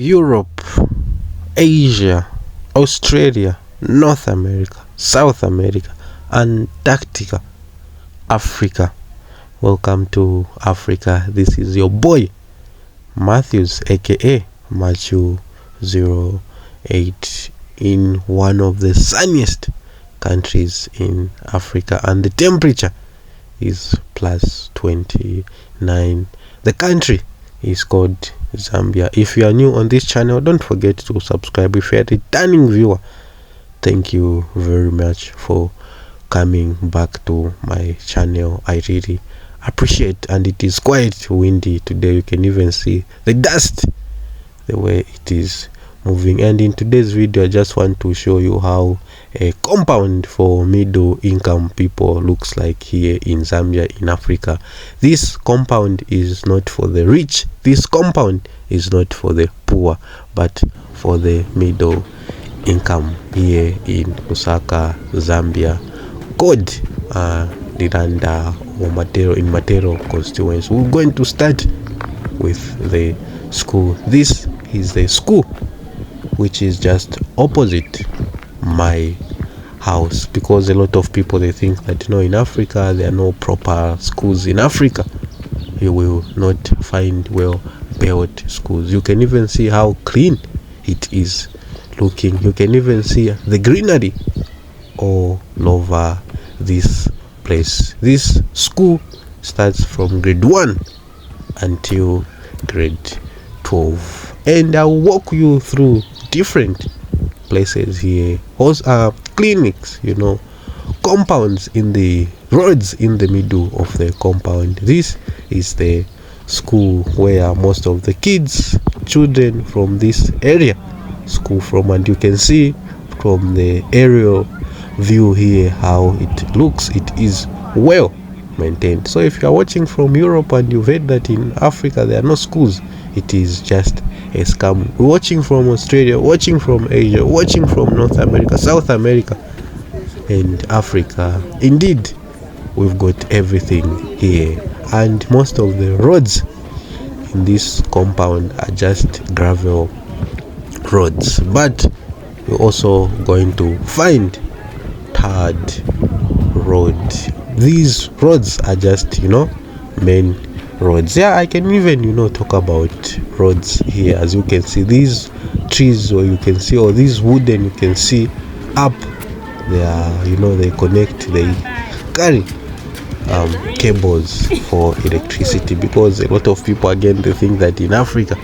Europe, Asia, Australia, North America, South America, Antarctica, Africa. Welcome to Africa. This is your boy Matthews, aka Matthew08, in one of the sunniest countries in Africa, and the temperature is plus 29. The country is called Zambia. If you are new on this channel, don't forget to subscribe. If you are a returning viewer, thank you very much for coming back to my channel. I really appreciate, and it is quite windy today. You can even see the dust, the way it is moving. And in today's video, I just want to show you how a compound for middle income people looks like here in Zambia, in Africa. This compound is not for the rich, this compound is not for the poor, but for the middle income here in Lusaka, Zambia, called Diranda or Matero, in Matero constituency. We're going to start with the school. This is the school which is just opposite my house, because a lot of people, they think that in Africa there are no proper schools. In Africa you will not find well built schools. You can even see how clean it is looking. You can even see the greenery all over this place. This school starts from grade 1 until grade 12, and I'll walk you through different places here. Those are clinics, compounds in the roads in the middle of the compound. This is the school where most of the children from this area school from, and you can see from the aerial view here how it looks. It is well maintained. So if you are watching from Europe and you've heard that in Africa there are no schools, it is just a scam. Watching from Australia, watching from Asia, watching from North America, South America, and Africa. Indeed, we've got everything here, and most of the roads in this compound are just gravel roads, but we're also going to find third road. These roads are just main roads. I can even talk about roads here. As you can see, these trees, or you can see, or these wooden, you can see up there, they connect, they carry cables for electricity, because a lot of people, again, they think that in Africa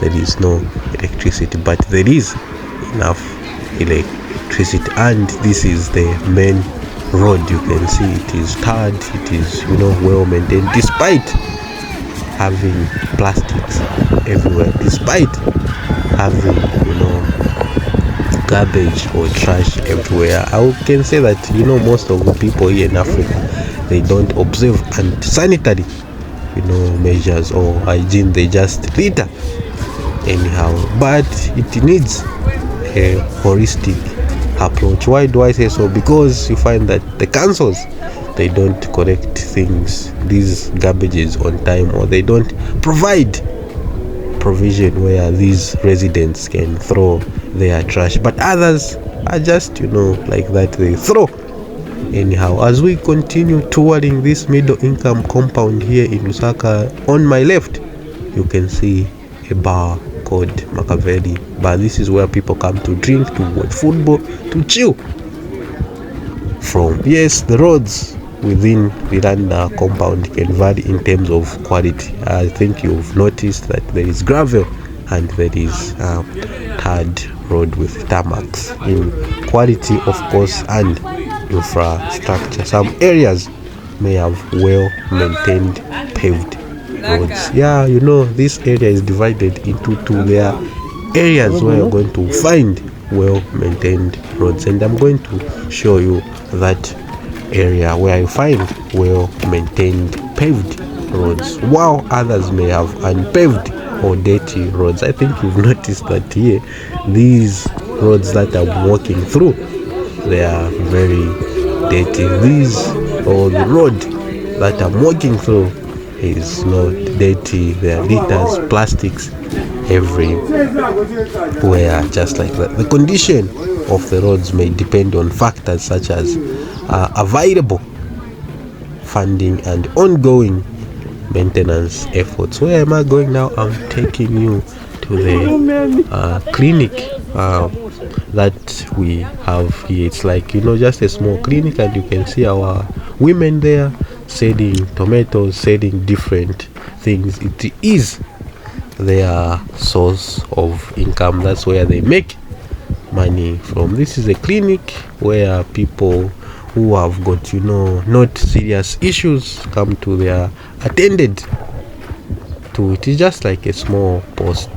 there is no electricity, but there is enough electricity. And this is the main road. You can see it is tarred, it is well maintained, despite having plastics everywhere, despite having garbage or trash everywhere. I can say that most of the people here in Africa, they don't observe and sanitary measures or hygiene. They just litter anyhow, but it needs a holistic approach. Why do I say so? Because you find that the councils, they don't collect things, these garbages, on time, or they don't provide provision where these residents can throw their trash, but others are just like that, they throw anyhow. As we continue touring this middle income compound here in Lusaka, on my left you can see a bar called Makaveli Bar. This is where people come to drink, to watch football, to chill from. Yes, the roads within Viranda compound can vary in terms of quality. I think you've noticed that there is gravel and there is third road with tarmacs. In quality, of course, and infrastructure, some areas may have well maintained paved roads. This area is divided into two. There are areas where you're going to find well maintained roads, and I'm going to show you that area where I find well maintained paved roads, while others may have unpaved or dirty roads. I think you've noticed that here, these roads that I'm walking through, they are very dirty. The road that I'm walking through is not dirty. There are litters, plastics everywhere, just like that. The condition of the roads may depend on factors such as available funding and ongoing maintenance efforts. Where am I going now? I'm taking you to the clinic that we have here. It's like, just a small clinic, and you can see our women there selling tomatoes, selling different things. It is their source of income. That's where they make money from. This is a clinic where people who have got not serious issues come to their attended to. It is just like a small post,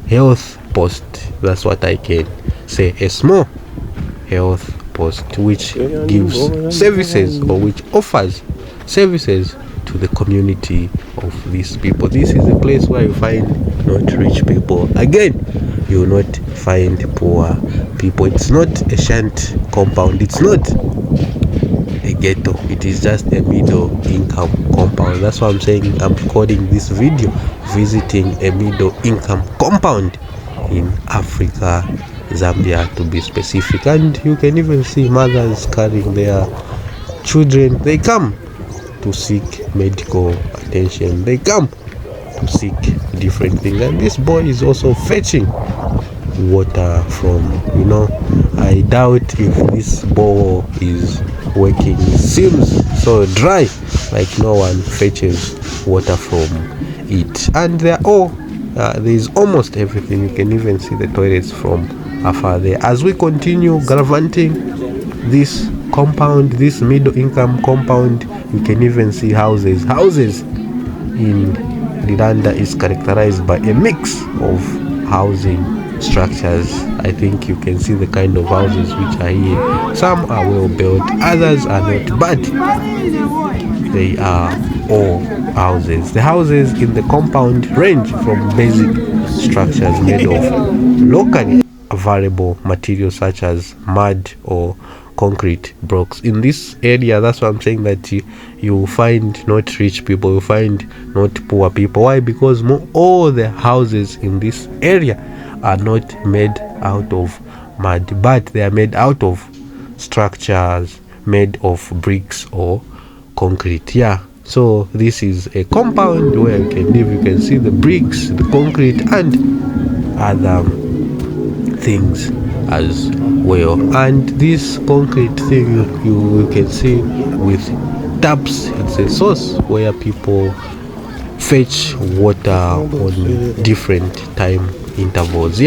health post. That's what I can say, a small health post which gives services, or which offers services to the community of these people. This is a place where you find not rich people. Again, you will not find poor people. It's not a shanty compound. It's not a ghetto. It is just a middle income compound. That's why I'm saying I'm recording this video visiting a middle income compound in Africa, Zambia to be specific. And you can even see mothers carrying their children. They come to seek medical attention. They come to seek different things. And this boy is also fetching water from, I doubt if this bore is working. It seems so dry, like no one fetches water from it. And they're all there's almost everything. You can even see the toilets from afar there. As we continue gallivanting this compound, this middle income compound, you can even see houses. Houses in Lilanda is characterized by a mix of housing structures. I think you can see the kind of houses which are here. Some are well built, others are not, but they are all houses. The houses in the compound range from basic structures made of locally available materials such as mud or concrete blocks. In this area, that's why I'm saying that you find not rich people, you find not poor people. Why? Because all the houses in this area are not made out of mud, but they are made out of structures made of bricks or concrete. So this is a compound where you can live. You can see the bricks, the concrete, and other things as well. And this concrete thing you can see with taps. It's a source where people fetch water on different time intervals.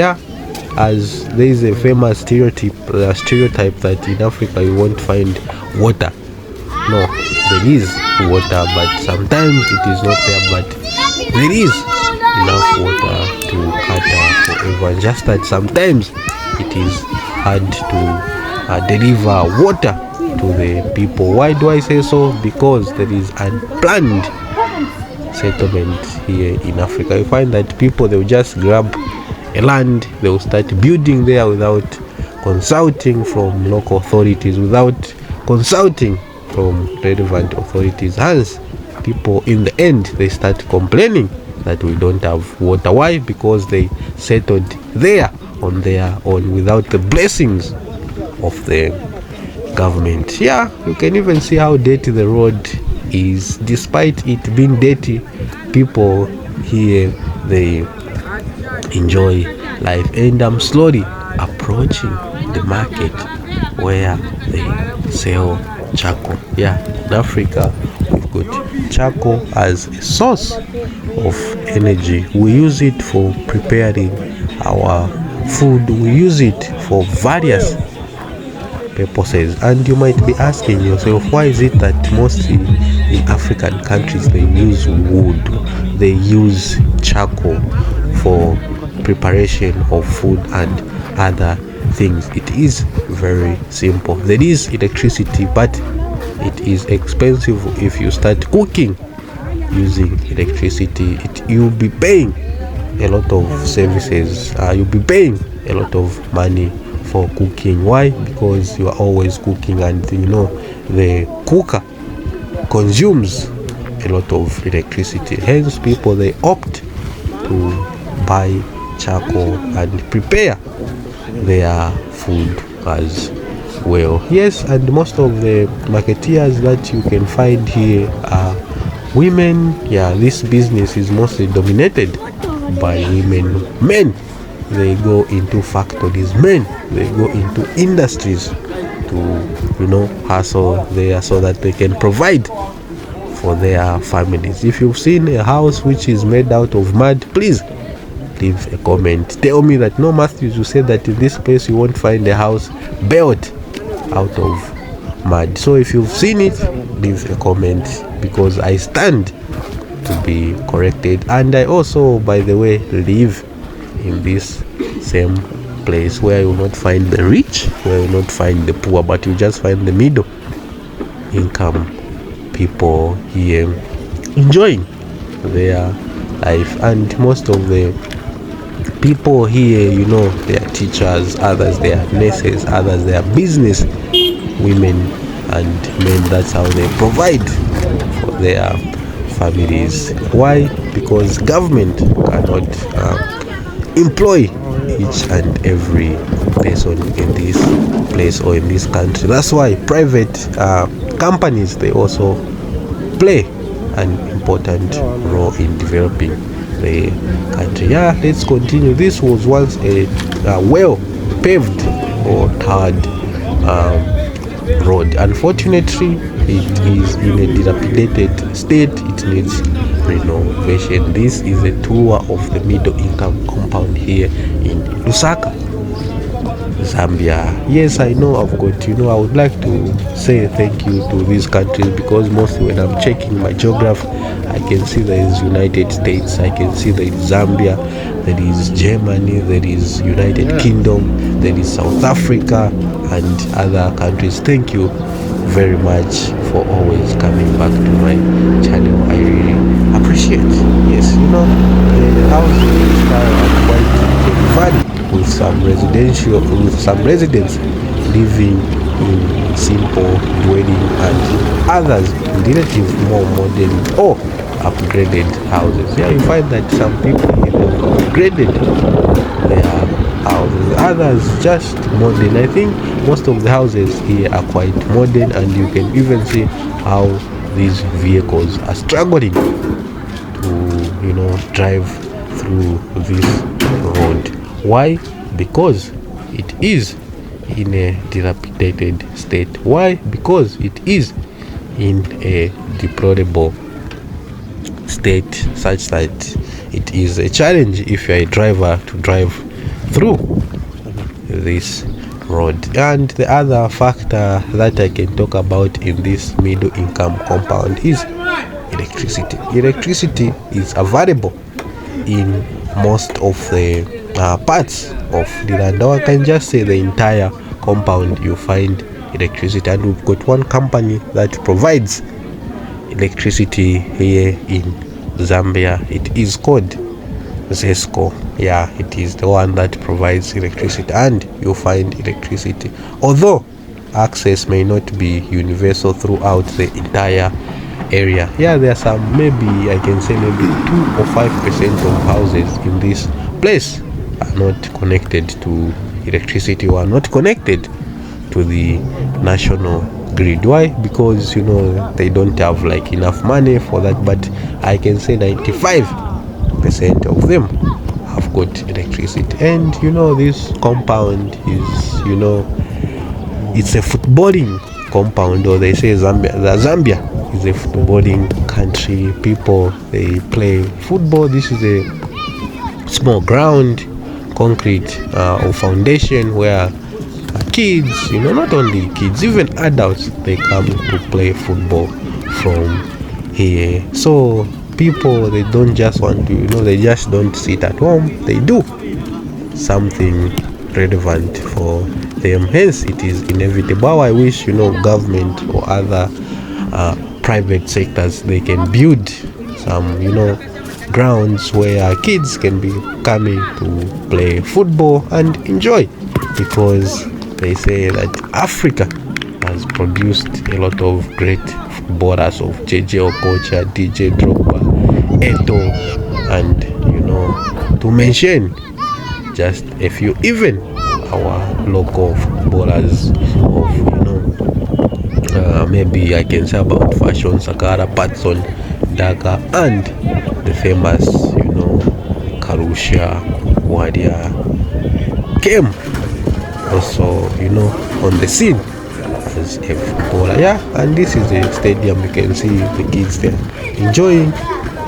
As there is a famous stereotype that in Africa you won't find water. No, there is water, but sometimes it is not there, but there is enough water to cater for everyone. Just that sometimes it is hard to deliver water to the people. Why do I say so? Because there is unplanned settlement here in Africa. You find that people, they will just grab a land, they will start building there without consulting from local authorities, without consulting from relevant authorities. Hence, people in the end, they start complaining that we don't have water. Why? Because they settled there on their own without the blessings of the government. You can even see how dirty the road is. Despite it being dirty, people here, they enjoy life. And I'm slowly approaching the market where they sell charcoal. In Africa, we've got charcoal as a source of energy. We use it for preparing our food. We use it for various purposes. And you might be asking yourself, why is it that mostly in African countries they use wood, they use charcoal for preparation of food and other things? It is very simple. There is electricity, but it is expensive. If you start cooking using electricity, you'll be paying a lot of services. You'll be paying a lot of money for cooking. Why? Because you are always cooking, and the cooker consumes a lot of electricity. Hence, people, they opt to buy charcoal and prepare their food as well. Yes, and most of the marketeers that you can find here are women. Yeah, this business is mostly dominated by women. Men, they go into factories. Men, they go into industries to hustle there so that they can provide for their families. If you've seen a house which is made out of mud, please leave a comment. Tell me that, no, Matthews, you said that in this place you won't find a house built out of mud. So if you've seen it, leave a comment, because I stand to be corrected. And I also, by the way, live in this same place where you will not find the rich, where you will not find the poor, but you just find the middle income people here enjoying their life. And most of the people here, they are teachers, others they are nurses, others they are business women and men. That's how they provide for their families. Why? Because government cannot employ each and every person in this place or in this country. That's why private companies, they also play an important role in developing the country. Yeah, let's continue. This was once a well paved or tarred road. Unfortunately, it is in a dilapidated state. It needs renovation. This is a tour of the middle income compound here in Lusaka, Zambia. Yes, I know I've got, I would like to say thank you to these countries, because mostly when I'm checking my geography, I can see there is United States, I can see there is Zambia, there is Germany, there is United Kingdom, there is South Africa and other countries. Thank you very much for always coming back to my channel. I really appreciate. Yes, the houses in this town are quite funny, with some residents living in simple dwelling and others relative more modern or upgraded houses. Yeah, you find that some people have upgraded their houses, others just modern. I think most of the houses here are quite modern, and you can even see how these vehicles are struggling to drive through this road. Why? Because it is in a dilapidated state. Why? Because it is in a deplorable state, such that it is a challenge if you're a driver to drive through this road. And the other factor that I can talk about in this middle income compound is electricity. Electricity is available in most of the parts of the land, or I can just say the entire compound. You find electricity, and we've got one company that provides electricity here in Zambia. It is called Zesco. Yeah, it is the one that provides electricity, and you find electricity, although access may not be universal throughout the entire area. Yeah, there are some, maybe I can say maybe 2 or 5% of houses in this place are not connected to electricity, or are not connected to the national grid. Why? Because they don't have enough money for that. But I can say 95% of them have got electricity. And this compound is it's a footballing compound, or they say Zambia is a footballing country. People, they play football. This is a small ground, concrete or foundation, where kids, not only kids, even adults, they come to play football from here. So people, they don't just want to, they just don't sit at home. They do something relevant for them. Hence, it is inevitable. I wish, government or other private sectors, they can build some, grounds where kids can be coming to play football and enjoy, because they say that Africa has produced a lot of great footballers of JJ Okocha, DJ Drogba, Eto, and to mention just a few. Even our local footballers of, maybe I can say about Fashion Sakara, Patson, Daka, and the famous, Karusha Wadia came also, on the scene as a footballer. Yeah, and this is the stadium. You can see the kids there enjoying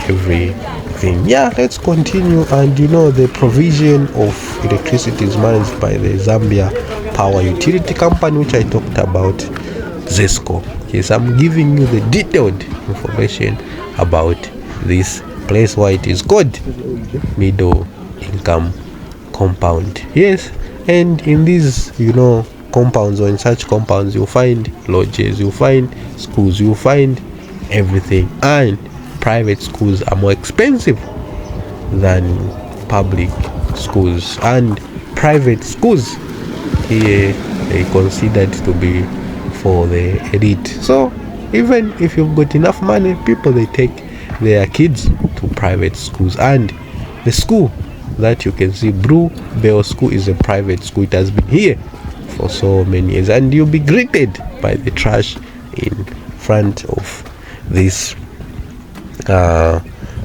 everything. Yeah, let's continue. And the provision of electricity is managed by the Zambia Power Utility Company, which I talked about, ZESCO. Yes, I'm giving you the detailed information about this place, why it is called middle income compound. Yes, and in these compounds, or in such compounds, you'll find lodges, you'll find schools, you'll find everything. And private schools are more expensive than public schools, and private schools here they considered to be for the elite. So even if you've got enough money, people, they take their kids to private schools. And the school that you can see, Blue Bell School, is a private school. It has been here for so many years, and you'll be greeted by the trash in front of this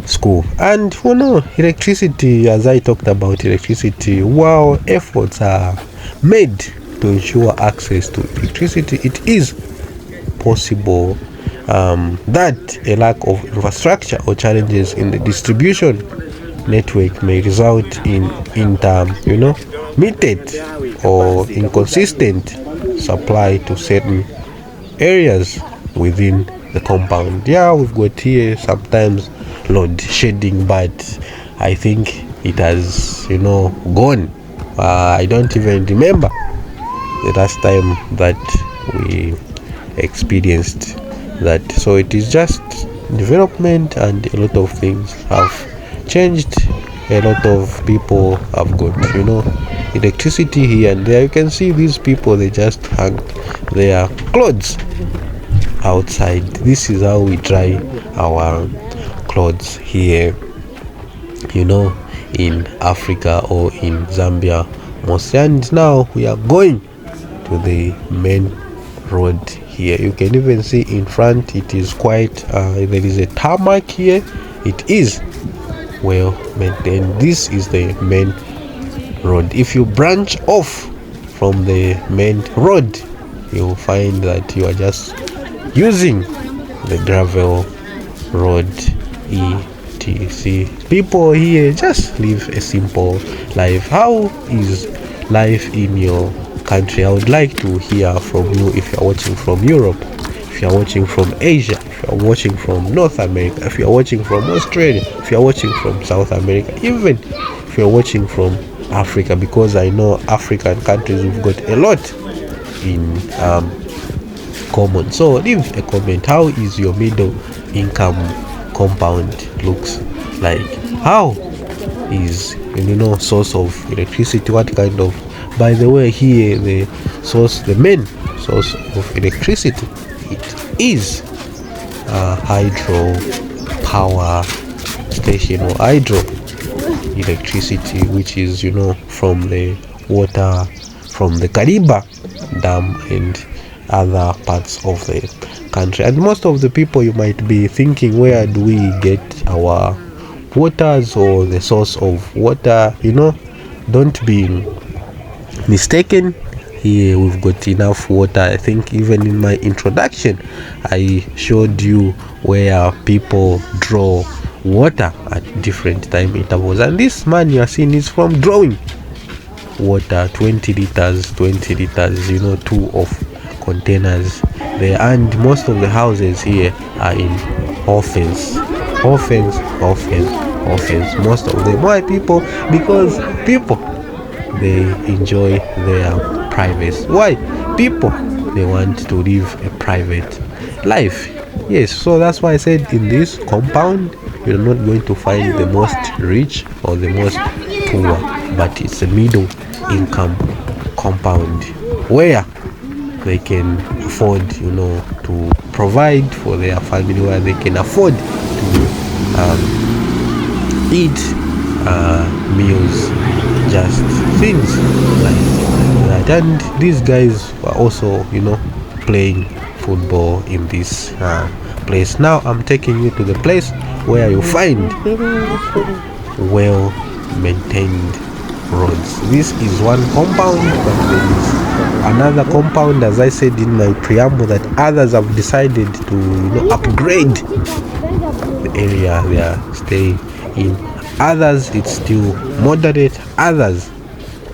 school. And electricity, as I talked about electricity, while efforts are made to ensure access to electricity, it is possible that a lack of infrastructure or challenges in the distribution network may result in intermittent or inconsistent supply to certain areas within the compound. Yeah, we've got here sometimes load shedding, but I think it has gone. I don't even remember the last time that we experienced that. So it is just development, and a lot of things have changed. A lot of people have got electricity here and there. You can see these people, they just hang their clothes outside. This is how we dry our clothes here in Africa, or in Zambia mostly. And now we are going to the main road here. You can even see in front, it is quite there is a tarmac here. It is well maintained. This is the main road. If you branch off from the main road, you'll find that you are just using the gravel road, etc. People here just live a simple life. How is life in your country? I would like to hear from you. If you're watching from Europe, if you're watching from Asia, if you're watching from North America, if you're watching from Australia, if you're watching from South America, even if you're watching from Africa, because I know African countries, we've got a lot in common. So leave a comment. How is your middle income compound looks like? How is source of electricity? What kind of, by the way, here the main source of electricity, it is hydro power station, or hydro electricity, which is from the water from the Kariba dam and other parts of the country. And most of the people, you might be thinking, where do we get our waters, or the source of water? Don't be mistaken. Here we've got enough water. I think even in my introduction I showed you where people draw water at different time intervals, and this man you are seeing is from drawing water, 20 liters, 2 of containers there. And most of the houses here are in offense. Most of them. Why? People, because people, they enjoy their privacy. Why? People, they want to live a private life. Yes, so that's why I said in this compound you're not going to find the most rich or the most poor, but it's a middle income compound where they can afford to provide for their family, where they can afford to eat meals, just things like that. And these guys were also, playing football in this place. Now I'm taking you to the place where you find well maintained roads. This is one compound, but there is another compound, as I said in my preamble, that others have decided to upgrade the area they are staying in. Others it's still moderate, others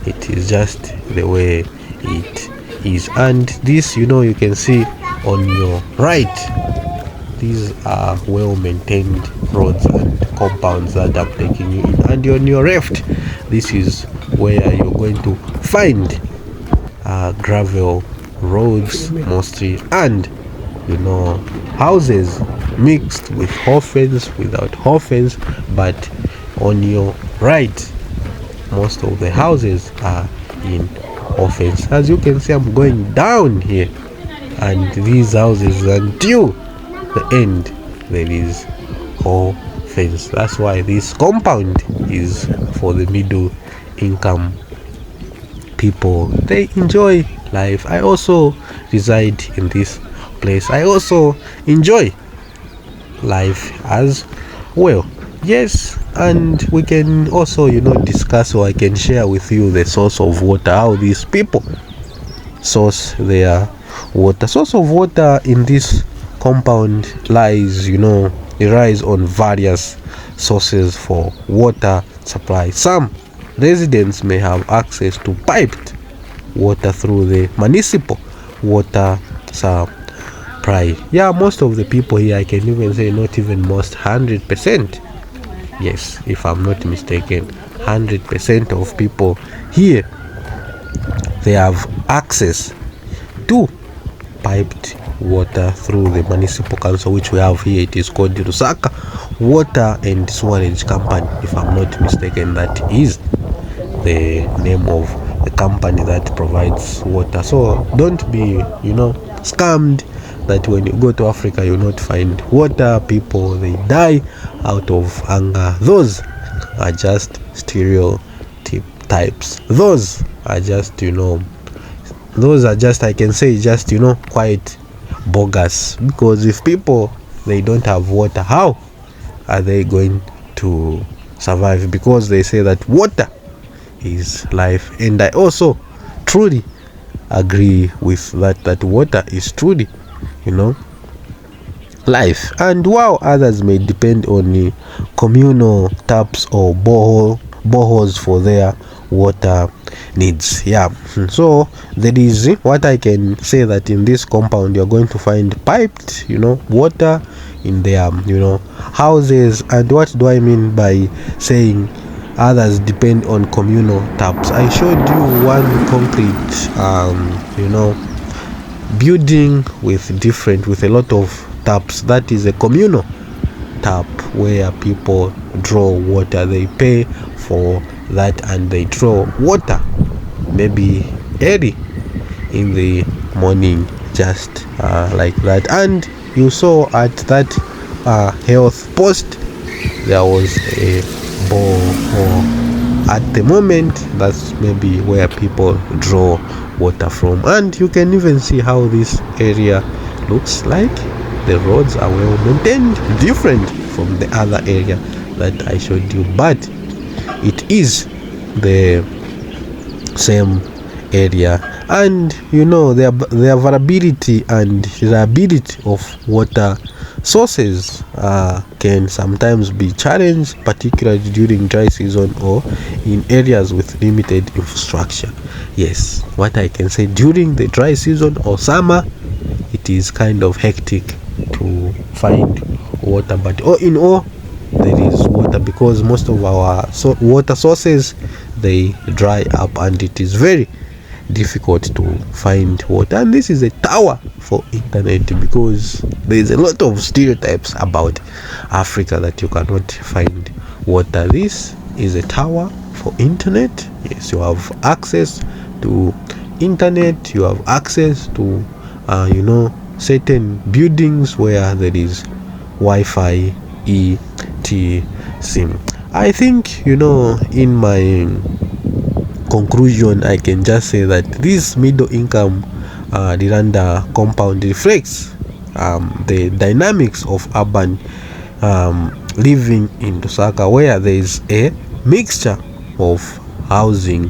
it is just the way it is. And this, you can see on your right, these are well maintained roads and compounds that I'm taking you in. And on your left, this is where you're going to find gravel roads mostly, and houses mixed with hofens, without hofens. But on your right, most of the houses are in hofens. As you can see, I'm going down here, and these houses, until the end, there is hofens. That's why this compound is for the middle income people. They enjoy life. I also reside in this place. I also enjoy life as well. Yes, and we can also discuss, or I can share with you the source of water, how these people source their water. Source of water in this compound lies, it relies on various sources for water supply. Some residents may have access to piped water through the municipal water supply. Yeah, most of the people here, I can even say not even most, 100%. Yes, if I'm not mistaken, 100% of people here, they have access to piped water through the municipal council, which we have here. It is called the Lusaka Water and Sewerage Company, if I'm not mistaken. That is the name of the company that provides water. So don't be scammed that when you go to Africa you not find water. People, they die out of hunger. Those are just stereotypes. Those are just I can say just quite bogus, because if people, they don't have water, how are they going to survive? Because they say that water is life, and I also truly agree with that water is truly life. And while others may depend on the communal taps or boreholes for their water needs. Yeah, so there is what I can say, that in this compound you're going to find piped water in their houses. And what do I mean by saying others depend on communal taps? I showed you one concrete building with a lot of taps. That is a communal tap where people draw water. They pay for that and they draw water maybe early in the morning, just like that. And you saw at that health post there was a borehole. At the moment, that's maybe where people draw water from. And you can even see how this area looks like. The roads are well maintained, different from the other area that I showed you, but it is the same area. And the availability and reliability of water sources can sometimes be challenged, particularly during dry season or in areas with limited infrastructure. Yes, what I can say, during the dry season or summer, it is kind of hectic to find water, but all in all, there is water, because most of our water sources, they dry up and it is very difficult to find water. And this is a tower for internet, because there is a lot of stereotypes about Africa that you cannot find water. This is a tower for internet. Yes, you have access to internet, you have access to certain buildings where there is Wi-Fi, etc. I think, in my conclusion, I can just say that this middle income Diranda compound reflects the dynamics of urban living in Lusaka, where there is a mixture of housing,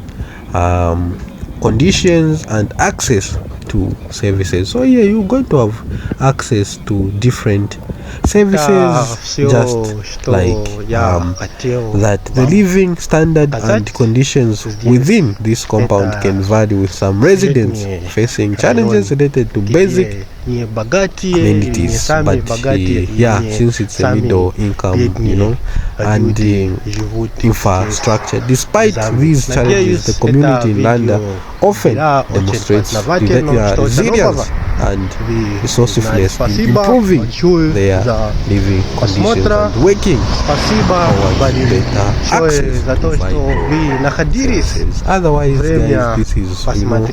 conditions, and access to services. So yeah, you're going to have access to different services, just like that. The living standard and conditions within this compound can vary, with some residents facing challenges related to basic amenities. But since it's a middle income, and infrastructure, despite these challenges, the community in Landa often demonstrates resilience and resourcefulness in improving their living conditions and working towards better access to services. Otherwise, guys, this is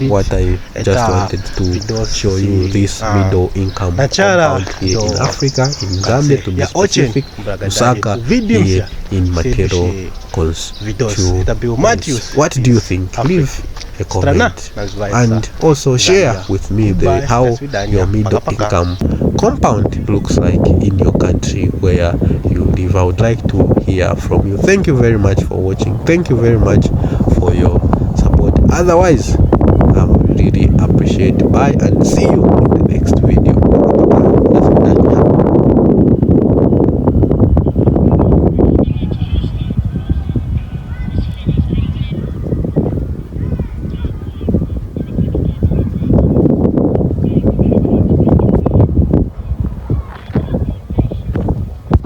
what I just wanted to show you, this middle income compound here in Africa, in Zambia to be specific, Lusaka here in Matero constituency. What do you think? Leave a comment and also share with me how your middle income compound looks like in your country where you live. I would like to hear from you. Thank you very much for watching. Thank you very much for your support. Otherwise, I would really appreciate. Bye and see you